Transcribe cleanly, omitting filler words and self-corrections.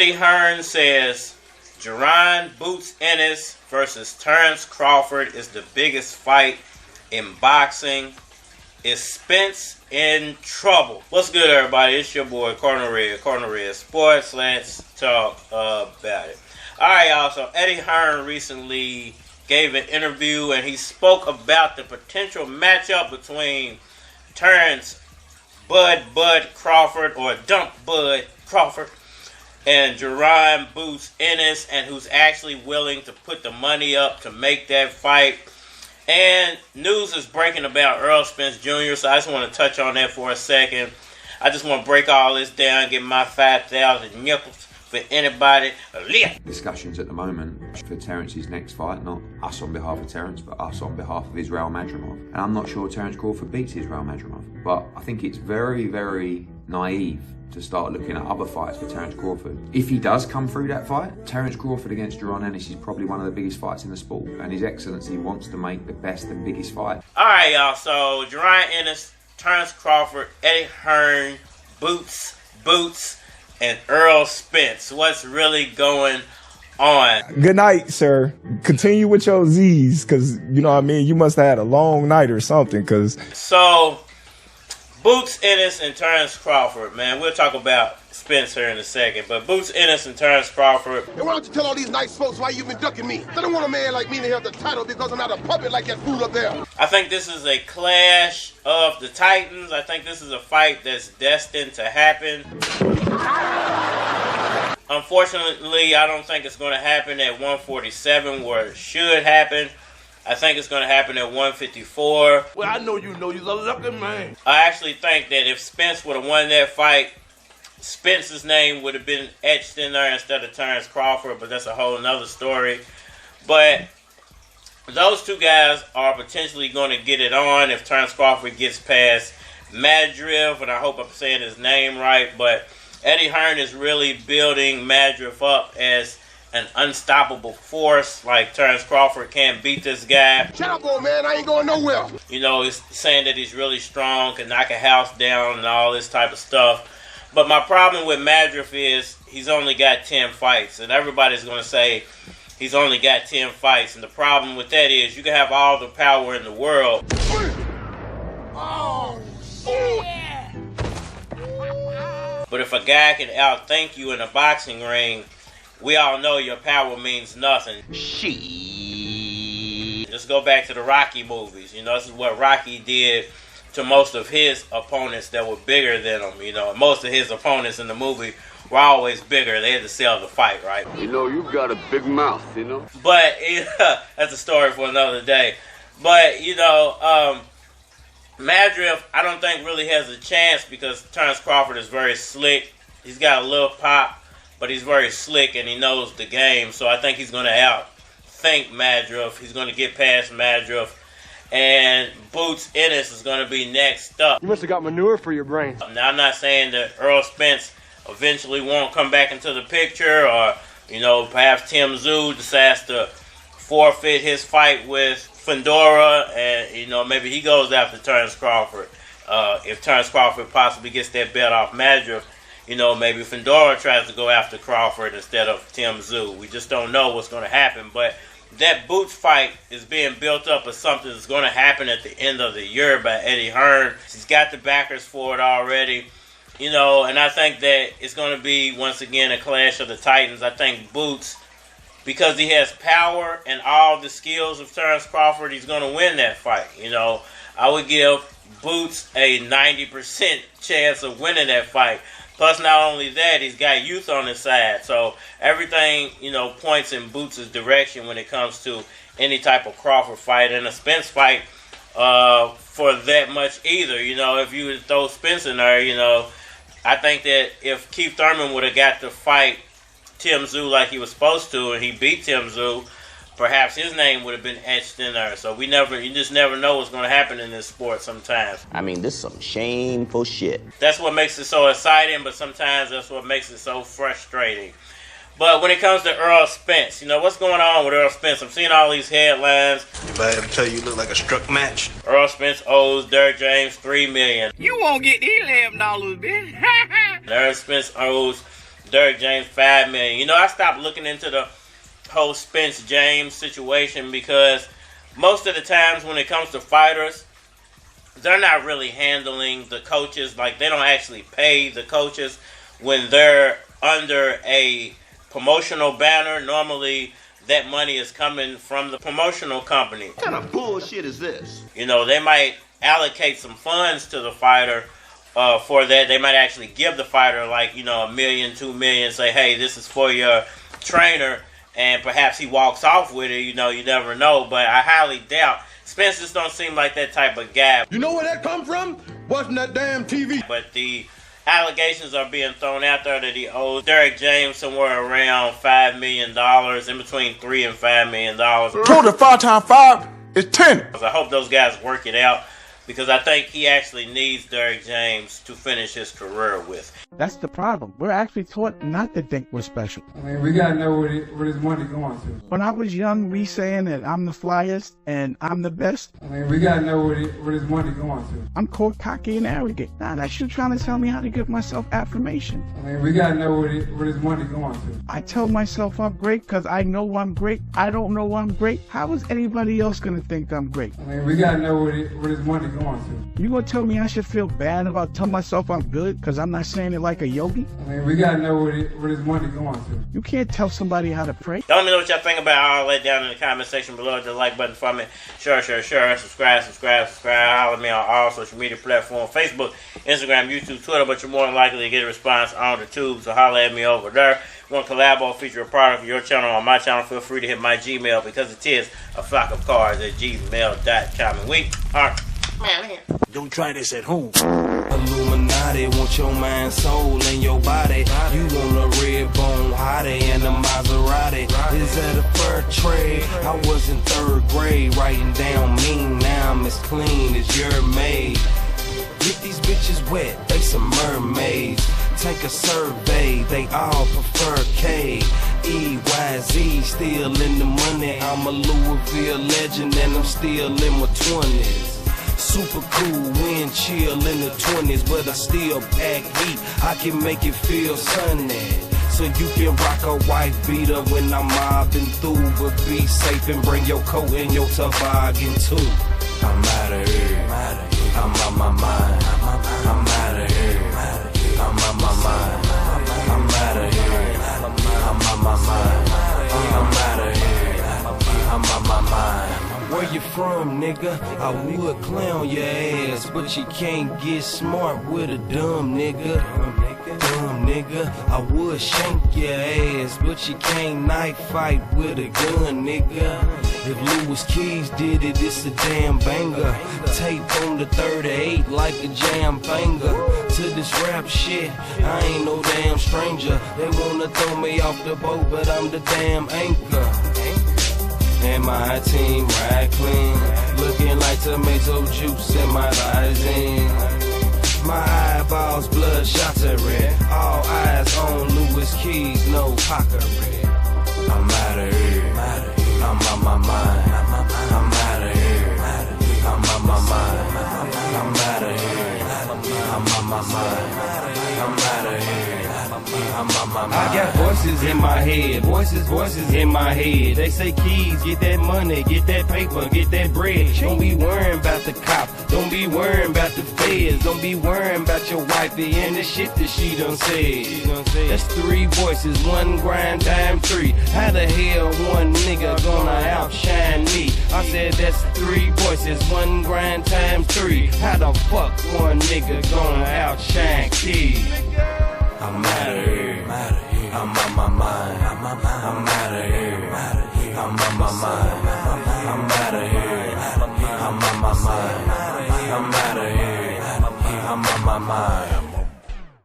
Eddie Hearn says Jaron Boots Ennis versus Terence Crawford is the biggest fight in boxing. Is Spence in trouble? What's good, everybody? It's your boy, Cardinal Red Sports. Let's talk about it. Alright, y'all. So Eddie Hearn recently gave an interview and he spoke about the potential matchup between Terence Bud Crawford, or Dump Bud Crawford, and Jaron Boots Ennis, and who's actually willing to put the money up to make that fight. And news is breaking about Earl Spence Jr., so I just want to touch on that for a second. I just want to break all this down, get my 5,000 nickels for anybody. Discussions at the moment for Terence's next fight, not us on behalf of Terence, but us on behalf of Israel Madrimov. And I'm not sure Terence Crawford beats Israel Madrimov, but I think it's very, very naive to start looking at other fights for Terence Crawford. If he does come through that fight, Terence Crawford against Jaron Ennis is probably one of the biggest fights in the sport, and His Excellency wants to make the best and biggest fight. Alright, y'all, so Jaron Ennis, Terence Crawford, Eddie Hearn, Boots, and Earl Spence. What's really going on? Good night, sir. Continue with your Z's, because, you know what I mean, you must have had a long night or something, because... So, Boots Ennis and Terence Crawford, man, we'll talk about Spence here in a second, but Boots Ennis and Terence Crawford. And why don't you tell all these nice folks why you've been ducking me? They don't want a man like me to have the title because I'm not a puppet like that fool up there. I think this is a clash of the Titans. I think this is a fight that's destined to happen. Unfortunately, I don't think it's going to happen at 147 where it should happen. I think it's going to happen at 154. Well, I know you're a lucky man. I actually think that if Spence would have won that fight, Spence's name would have been etched in there instead of Terence Crawford, but that's a whole nother story. But those two guys are potentially going to get it on if Terence Crawford gets past Madriv, and I hope I'm saying his name right, but Eddie Hearn is really building Madriv up as an unstoppable force. Like, Terence Crawford can't beat this guy. Shut up, old man. I ain't going nowhere. You know, he's saying that he's really strong, can knock a house down and all this type of stuff. But my problem with Madriv is he's only got 10 fights. And everybody's going to say he's only got 10 fights. And the problem with that is you can have all the power in the world. Oh, shit. But if a guy can outthink you in a boxing ring, we all know your power means nothing. Just go back to the Rocky movies. You know, this is what Rocky did to most of his opponents that were bigger than him. You know, most of his opponents in the movie were always bigger. They had to sell the fight, right? You know, you've got a big mouth, you know. But that's a story for another day. But, you know, Madriv, I don't think really has a chance because Terence Crawford is very slick. He's got a little pop, but he's very slick and he knows the game. So I think he's going to outthink Madriv. He's going to get past Madriv. And Boots Ennis is going to be next up. You must have got manure for your brain. Now, I'm not saying that Earl Spence eventually won't come back into the picture, or, you know, perhaps Tim Tszyu decides to forfeit his fight with Fundora, and, you know, maybe he goes after Terence Crawford. If Terence Crawford possibly gets that belt off Madriv, you know, maybe Fundora tries to go after Crawford instead of Tim Tszyu. We just don't know what's going to happen, but that Boots fight is being built up as something that's going to happen at the end of the year by Eddie Hearn. He's got the backers for it already, you know, and I think that it's going to be, once again, a clash of the Titans. I think Boots, because he has power and all the skills of Terence Crawford, he's going to win that fight. You know, I would give Boots a 90% chance of winning that fight. Plus, not only that, he's got youth on his side. So everything, you know, points in Boots' direction when it comes to any type of Crawford fight. And a Spence fight for that much either. You know, if you would throw Spence in there, you know, I think that if Keith Thurman would have got to fight Tim Tszyu like he was supposed to and he beat Tim Tszyu, perhaps his name would have been etched in there. So you just never know what's going to happen in this sport sometimes. I mean, this is some shameful shit. That's what makes it so exciting, but sometimes that's what makes it so frustrating. But when it comes to Earl Spence, you know, what's going on with Earl Spence? I'm seeing all these headlines. Anybody ever tell you look like a struck match? Earl Spence owes Derrick James $3 million. You won't get the $11, bitch. Earl Spence owes Derrick James $5 million. You know, I stopped looking into the whole Spence James situation because most of the times when it comes to fighters, they're not really handling the coaches. Like, they don't actually pay the coaches when they're under a promotional banner. Normally, that money is coming from the promotional company. What kind of bullshit is this? You know, they might allocate some funds to the fighter for that. They might actually give the fighter, like, you know, $1 million, $2 million, say, hey, this is for your trainer, and perhaps he walks off with it. You know, you never know, but I highly doubt. Spence just don't seem like that type of guy. You know where that come from? Watching that damn TV. But the allegations are being thrown out there that he owes Derrick James somewhere around $5 million, in between $3 and $5 million. 2 to 5 times 5 is 10. I hope those guys work it out, because I think he actually needs Derrick James to finish his career with. That's the problem. We're actually taught not to think we're special. I mean, we gotta know where his money going to. When I was young, we saying that I'm the flyest and I'm the best. I mean, we gotta know where his money going to. I'm called cocky and arrogant. Nah, that's you trying to tell me how to give myself affirmation. I mean, we gotta know where his money going to. I tell myself I'm great because I know I'm great. I don't know I'm great. How is anybody else gonna think I'm great? I mean, we gotta know where his money going to. You gonna tell me I should feel bad about telling myself I'm good because I'm not saying it like a yogi? I mean, we gotta know where his money going to. You can't tell somebody how to pray. Let me know what y'all think about all that down in the comment section below. Hit the like button for me. Share. Subscribe. Holler at me on all social media platforms. Facebook, Instagram, YouTube, Twitter. But you're more than likely to get a response on the tube. So holler at me over there. Want to collab or feature a product of your channel on my channel, feel free to hit my Gmail, because it is a flock of cards at gmail.com. And we are Don't try this at home. Illuminati want your mind, soul, and your body. You want a red bone hottie and a Maserati. Is that a fair trade? I was in 3rd grade writing down mean. Now I'm as clean as your maid. Get these bitches wet, they some mermaids. Take a survey, they all prefer K. EYZ, still in the money. I'm a Louisville legend and I'm still in my 20s. Super cool, wind chill in the 20s, but I still pack heat. I can make it feel sunny. So you can rock a white beater when I'm mobbing through. But be safe and bring your coat and your toboggan too. I'm out of here. I'm on my mind. I'm out of here. I'm on my mind. I'm out of here. I'm on my mind. I'm out of here. I'm on my mind. Where you from, nigga? I would clown your ass, but you can't get smart with a dumb nigga. Dumb nigga, I would shank your ass, but you can't knife fight with a gun, nigga. If Louis Keys did it, it's a damn banger. Tape on the 38 like a jam banger. To this rap shit, I ain't no damn stranger. They wanna throw me off the boat, but I'm the damn anchor. And my team ride clean, looking like tomato juice in my Lysine. My eyeballs bloodshot to red, all eyes on Louis Keys, no pocket. I'm out of here, I'm on my mind. I'm out of here, I'm on my mind. I'm out of here, I'm on my mind. I'm out of here. I got voices in my head, voices in my head. They say, Keys, get that money, get that paper, get that bread. Don't be worrying about the cop, don't be worrying about the feds, don't be worrying about your wifey and the shit that she done said. That's 3 voices, 1 grind time 3. How the hell one nigga gonna outshine me? I said that's 3 voices, 1 grind time 3. How the fuck one nigga gonna outshine Keys? I'm out of here. I'm on my mind. I'm out of here. I'm on my mind. I'm out of here. I'm on my mind.